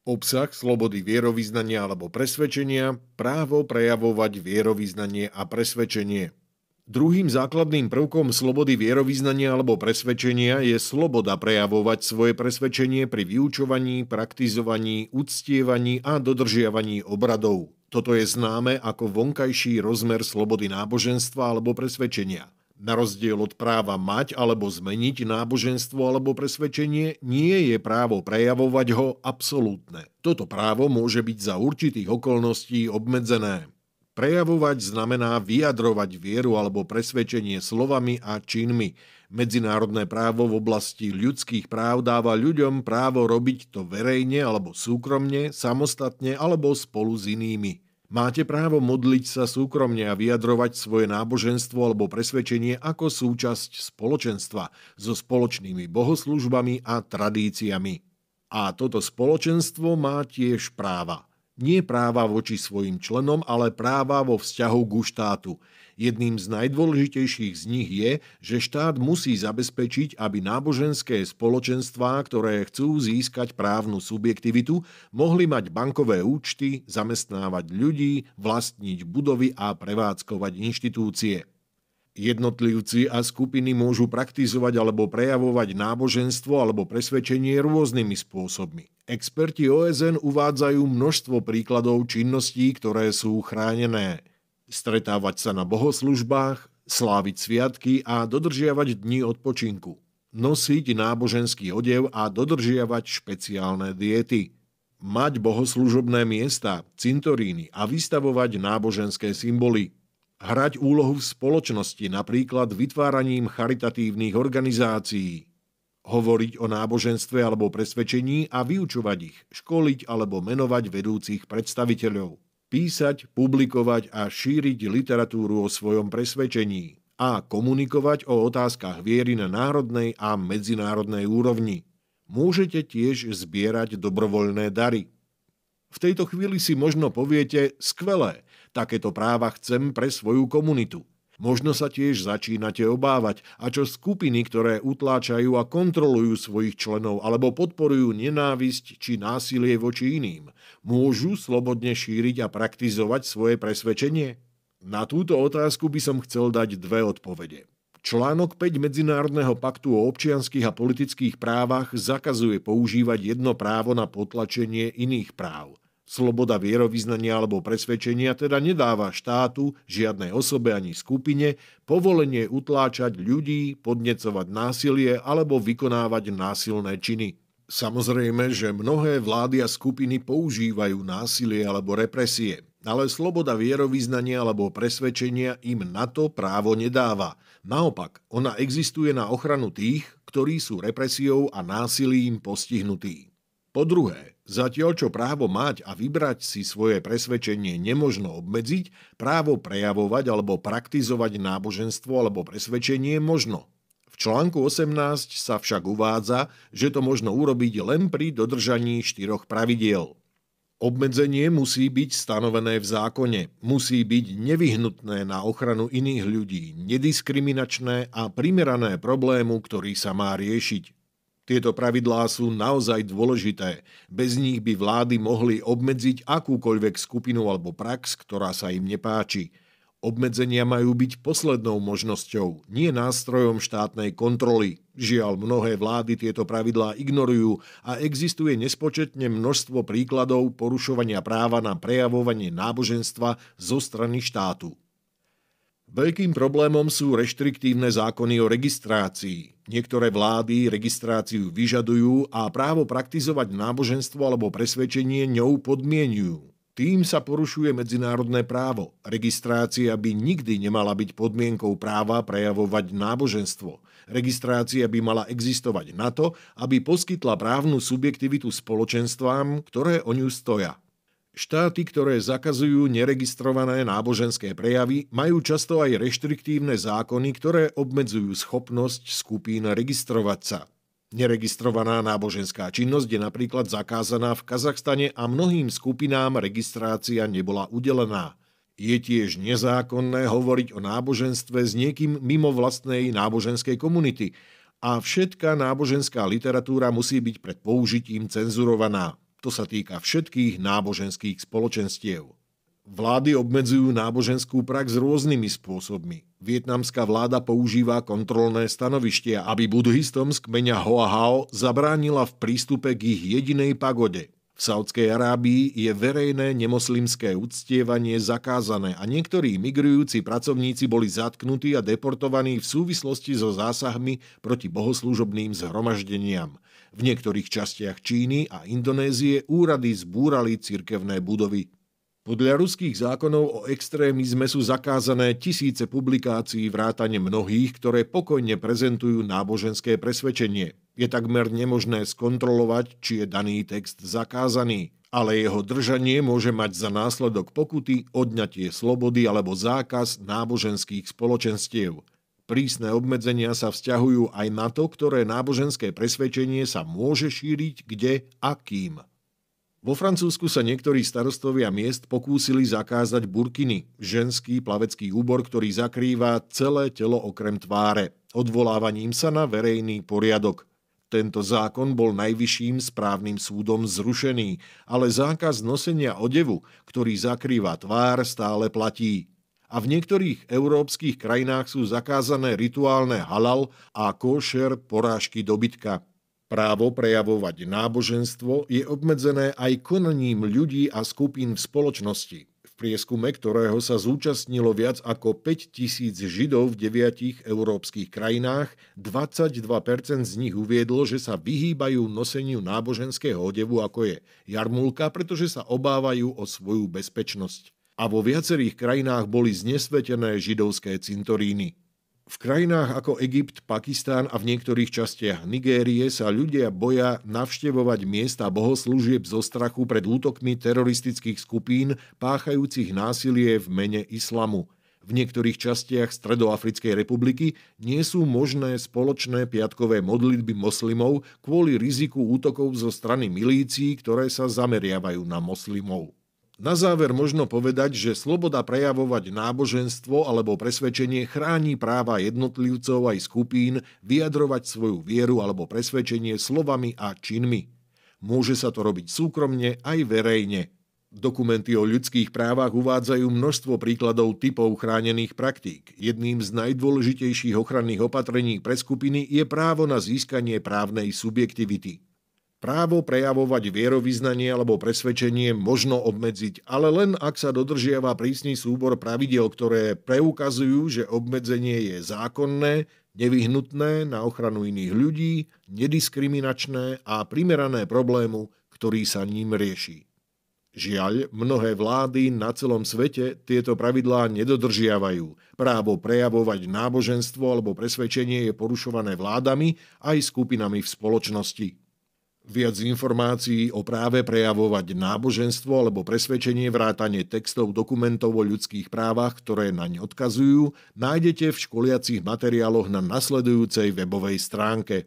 Obsah slobody vierovyznania alebo presvedčenia, právo prejavovať vierovyznanie a presvedčenie. Druhým základným prvkom slobody vierovyznania alebo presvedčenia je sloboda prejavovať svoje presvedčenie pri vyučovaní, praktizovaní, uctievaní a dodržiavaní obradov. Toto je známe ako vonkajší rozmer slobody náboženstva alebo presvedčenia. Na rozdiel od práva mať alebo zmeniť náboženstvo alebo presvedčenie, nie je právo prejavovať ho absolútne. Toto právo môže byť za určitých okolností obmedzené. Prejavovať znamená vyjadrovať vieru alebo presvedčenie slovami a činmi. Medzinárodné právo v oblasti ľudských práv dáva ľuďom právo robiť to verejne alebo súkromne, samostatne alebo spolu s inými. Máte právo modliť sa súkromne a vyjadrovať svoje náboženstvo alebo presvedčenie ako súčasť spoločenstva so spoločnými bohoslužbami a tradíciami. A toto spoločenstvo má tiež práva. Nie práva voči svojim členom, ale práva vo vzťahu ku štátu. Jedným z najdôležitejších z nich je, že štát musí zabezpečiť, aby náboženské spoločenstvá, ktoré chcú získať právnu subjektivitu, mohli mať bankové účty, zamestnávať ľudí, vlastniť budovy a prevádzkovať inštitúcie. Jednotlivci a skupiny môžu praktizovať alebo prejavovať náboženstvo alebo presvedčenie rôznymi spôsobmi. Experti OSN uvádzajú množstvo príkladov činností, ktoré sú chránené. Stretávať sa na bohoslužbách, sláviť sviatky a dodržiavať dni odpočinku. Nosiť náboženský odev a dodržiavať špeciálne diety. Mať bohoslužobné miesta, cintoríny a vystavovať náboženské symboly. Hrať úlohu v spoločnosti, napríklad vytváraním charitatívnych organizácií. Hovoriť o náboženstve alebo presvedčení a vyučovať ich, školiť alebo menovať vedúcich predstaviteľov. Písať, publikovať a šíriť literatúru o svojom presvedčení a komunikovať o otázkach viery na národnej a medzinárodnej úrovni. Môžete tiež zbierať dobrovoľné dary. V tejto chvíli si možno poviete, skvelé, takéto práva chcem pre svoju komunitu. Možno sa tiež začínate obávať, a čo skupiny, ktoré utláčajú a kontrolujú svojich členov alebo podporujú nenávisť či násilie voči iným, môžu slobodne šíriť a praktizovať svoje presvedčenie? Na túto otázku by som chcel dať dve odpovede. Článok 5 Medzinárodného paktu o občianskych a politických právach zakazuje používať jedno právo na potlačenie iných práv. Sloboda vierovyznania alebo presvedčenia teda nedáva štátu, žiadnej osobe ani skupine povolenie utláčať ľudí, podnecovať násilie alebo vykonávať násilné činy. Samozrejme, že mnohé vlády a skupiny používajú násilie alebo represie, ale sloboda vierovyznania alebo presvedčenia im na to právo nedáva. Naopak, ona existuje na ochranu tých, ktorí sú represiou a násilím postihnutí. Po druhé, zatiaľ čo právo mať a vybrať si svoje presvedčenie nemožno obmedziť, právo prejavovať alebo praktizovať náboženstvo alebo presvedčenie možno. V článku 18 sa však uvádza, že to možno urobiť len pri dodržaní 4 pravidiel. Obmedzenie musí byť stanovené v zákone, musí byť nevyhnutné na ochranu iných ľudí, nediskriminačné a primerané problému, ktorý sa má riešiť. Tieto pravidlá sú naozaj dôležité. Bez nich by vlády mohli obmedziť akúkoľvek skupinu alebo prax, ktorá sa im nepáči. Obmedzenia majú byť poslednou možnosťou, nie nástrojom štátnej kontroly. Žiaľ, mnohé vlády tieto pravidlá ignorujú a existuje nespočetne množstvo príkladov porušovania práva na prejavovanie náboženstva zo strany štátu. Veľkým problémom sú reštriktívne zákony o registrácii. Niektoré vlády registráciu vyžadujú a právo praktizovať náboženstvo alebo presvedčenie ňou podmienujú. Tým sa porušuje medzinárodné právo. Registrácia by nikdy nemala byť podmienkou práva prejavovať náboženstvo. Registrácia by mala existovať na to, aby poskytla právnu subjektivitu spoločenstvám, ktoré o ňu stoja. Štáty, ktoré zakazujú neregistrované náboženské prejavy, majú často aj reštriktívne zákony, ktoré obmedzujú schopnosť skupín registrovať sa. Neregistrovaná náboženská činnosť je napríklad zakázaná v Kazachstane a mnohým skupinám registrácia nebola udelená. Je tiež nezákonné hovoriť o náboženstve s niekým mimo vlastnej náboženskej komunity a všetká náboženská literatúra musí byť pred použitím cenzurovaná. To sa týka všetkých náboženských spoločenstiev. Vlády obmedzujú náboženskú prax rôznymi spôsobmi. Vietnamská vláda používa kontrolné stanovištia, aby budhistom z kmeňa Hoa Hao zabránila v prístupe k ich jedinej pagode. V Saudskej Arábii je verejné nemoslimské uctievanie zakázané a niektorí migrujúci pracovníci boli zatknutí a deportovaní v súvislosti so zásahmi proti bohoslúžobným zhromaždeniam. V niektorých častiach Číny a Indonézie úrady zbúrali cirkevné budovy. Podľa ruských zákonov o extrémizme sú zakázané tisíce publikácií vrátane mnohých, ktoré pokojne prezentujú náboženské presvedčenie. Je takmer nemožné skontrolovať, či je daný text zakázaný, ale jeho držanie môže mať za následok pokuty, odňatie slobody alebo zákaz náboženských spoločenstiev. Prísne obmedzenia sa vzťahujú aj na to, ktoré náboženské presvedčenie sa môže šíriť kde a kým. Vo Francúzsku sa niektorí starostovia miest pokúsili zakázať burkiny, ženský plavecký úbor, ktorý zakrýva celé telo okrem tváre, odvolávaním sa na verejný poriadok. Tento zákon bol najvyšším správnym súdom zrušený, ale zákaz nosenia odevu, ktorý zakrýva tvár, stále platí. A v niektorých európskych krajinách sú zakázané rituálne halal a košer porážky dobytka. Právo prejavovať náboženstvo je obmedzené aj konaním ľudí a skupín v spoločnosti, v prieskume ktorého sa zúčastnilo viac ako 5 000 Židov v 9 európskych krajinách. 22% z nich uviedlo, že sa vyhýbajú noseniu náboženského odevu, ako je jarmulka, pretože sa obávajú o svoju bezpečnosť. A vo viacerých krajinách boli znesvetené židovské cintoríny. V krajinách ako Egypt, Pakistán a v niektorých častiach Nigérie sa ľudia boja navštevovať miesta bohoslúžieb zo strachu pred útokmi teroristických skupín páchajúcich násilie v mene islamu. V niektorých častiach Stredoafrickej republiky nie sú možné spoločné piatkové modlitby moslimov kvôli riziku útokov zo strany milícií, ktoré sa zameriavajú na moslimov. Na záver možno povedať, že sloboda prejavovať náboženstvo alebo presvedčenie chráni práva jednotlivcov aj skupín vyjadrovať svoju vieru alebo presvedčenie slovami a činmi. Môže sa to robiť súkromne aj verejne. Dokumenty o ľudských právach uvádzajú množstvo príkladov typov chránených praktík. Jedným z najdôležitejších ochranných opatrení pre skupiny je právo na získanie právnej subjektivity. Právo prejavovať vierovyznanie alebo presvedčenie možno obmedziť, ale len ak sa dodržiava prísny súbor pravidiel, ktoré preukazujú, že obmedzenie je zákonné, nevyhnutné na ochranu iných ľudí, nediskriminačné a primerané problému, ktorý sa ním rieši. Žiaľ, mnohé vlády na celom svete tieto pravidlá nedodržiavajú. Právo prejavovať náboženstvo alebo presvedčenie je porušované vládami aj skupinami v spoločnosti. Viac informácií o práve prejavovať náboženstvo alebo presvedčenie vrátane textov dokumentov o ľudských právach, ktoré naň odkazujú, nájdete v školiacich materiáloch na nasledujúcej webovej stránke.